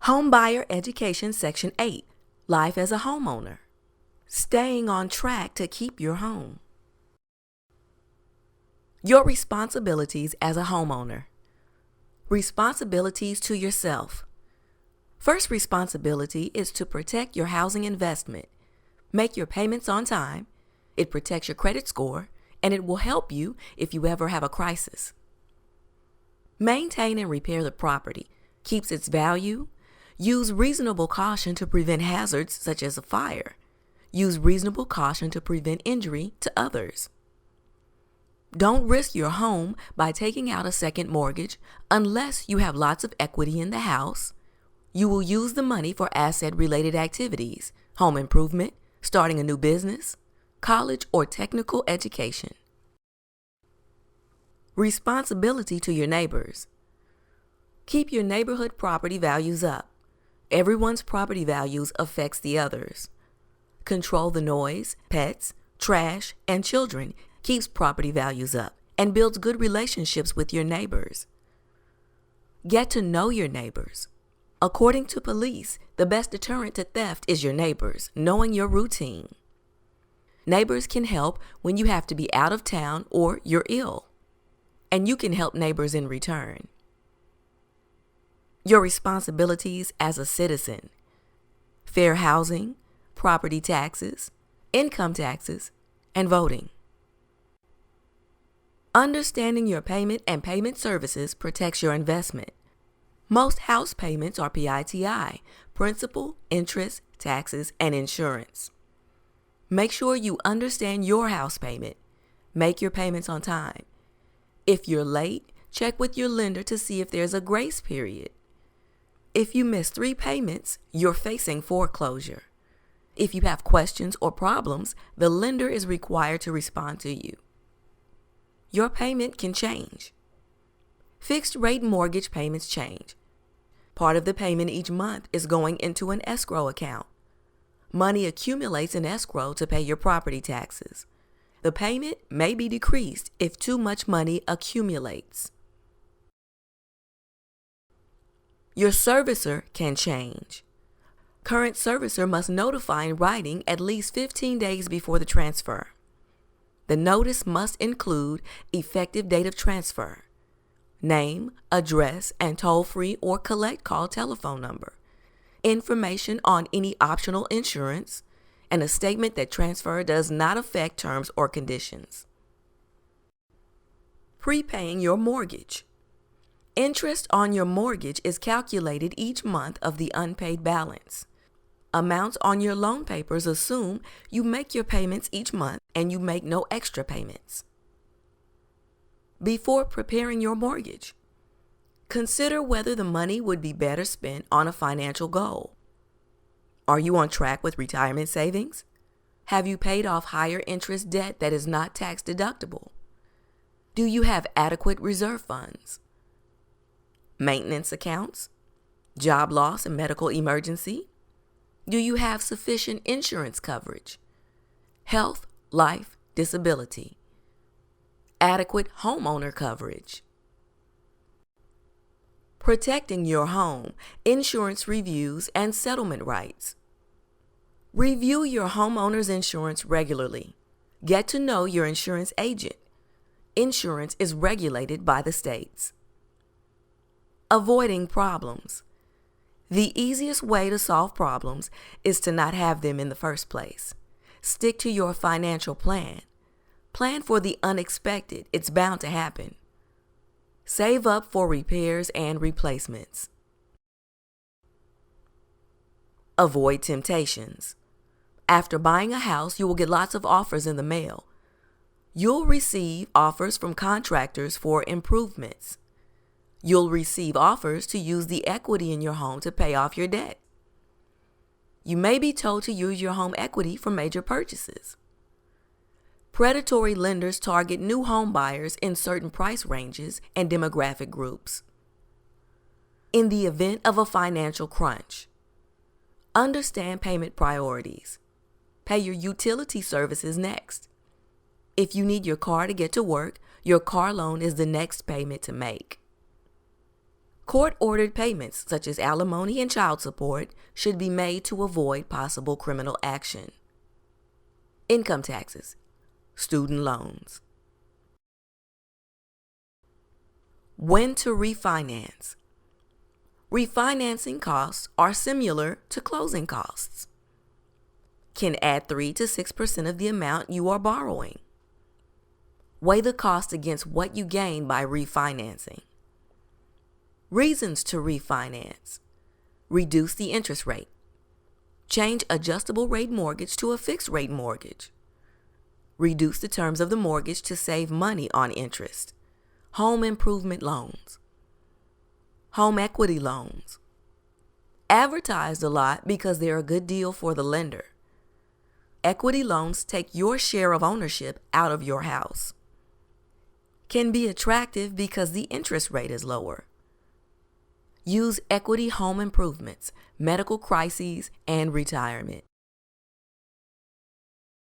Homebuyer Education Section 8, Life as a Homeowner. Staying on track to keep your home. Your responsibilities as a homeowner. Responsibilities to yourself. First responsibility is to protect your housing investment. Make your payments on time. It protects your credit score, and it will help you if you ever have a crisis. Maintain and repair the property. Keeps its value. Use reasonable caution to prevent hazards such as a fire. Use reasonable caution to prevent injury to others. Don't risk your home by taking out a second mortgage unless you have lots of equity in the house. You will use the money for asset-related activities, home improvement, starting a new business, college or technical education. Responsibility to your neighbors. Keep your neighborhood property values up. Everyone's property values affects the others. Control the noise, pets, trash, and children keeps property values up and builds good relationships with your neighbors. Get to know your neighbors. According to police, the best deterrent to theft is your neighbors, knowing your routine. Neighbors can help when you have to be out of town or you're ill, and you can help neighbors in return. Your responsibilities as a citizen. Fair housing, property taxes, income taxes, and voting. Understanding your payment and payment services protects your investment. Most house payments are PITI, principal, interest, taxes, and insurance. Make sure you understand your house payment. Make your payments on time. If you're late, check with your lender to see if there's a grace period. If you miss 3 payments, you're facing foreclosure. If you have questions or problems, the lender is required to respond to you. Your payment can change. Fixed rate mortgage payments change. Part of the payment each month is going into an escrow account. Money accumulates in escrow to pay your property taxes. The payment may be decreased if too much money accumulates. Your servicer can change. Current servicer must notify in writing at least 15 days before the transfer. The notice must include effective date of transfer, name, address, and toll-free or collect call telephone number, information on any optional insurance, and a statement that transfer does not affect terms or conditions. Prepaying your mortgage. Interest on your mortgage is calculated each month of the unpaid balance. Amounts on your loan papers assume you make your payments each month and you make no extra payments. Before preparing your mortgage, consider whether the money would be better spent on a financial goal. Are you on track with retirement savings? Have you paid off higher interest debt that is not tax deductible? Do you have adequate reserve funds? Maintenance accounts? Job loss and medical emergency? Do you have sufficient insurance coverage? Health, life, disability. Adequate homeowner coverage. Protecting your home, insurance reviews, and settlement rights. Review your homeowner's insurance regularly. Get to know your insurance agent. Insurance is regulated by the states. Avoiding problems. The easiest way to solve problems is to not have them in the first place. Stick to your financial plan. Plan for the unexpected. It's bound to happen. Save up for repairs and replacements. Avoid temptations. After buying a house, you will get lots of offers in the mail. You'll receive offers from contractors for improvements. You'll receive offers to use the equity in your home to pay off your debt. You may be told to use your home equity for major purchases. Predatory lenders target new home buyers in certain price ranges and demographic groups. In the event of a financial crunch, understand payment priorities. Pay your utility services next. If you need your car to get to work, your car loan is the next payment to make. Court-ordered payments such as alimony and child support should be made to avoid possible criminal action. Income taxes, student loans. When to refinance. Refinancing costs are similar to closing costs. Can add 3 to 6% of the amount you are borrowing. Weigh the cost against what you gain by refinancing. Reasons to refinance. Reduce the interest rate. Change adjustable rate mortgage to a fixed rate mortgage. Reduce the terms of the mortgage to save money on interest. Home improvement loans. Home equity loans. Advertised a lot because they're a good deal for the lender. Equity loans take your share of ownership out of your house. Can be attractive because the interest rate is lower. Use equity home improvements, medical crises, and retirement.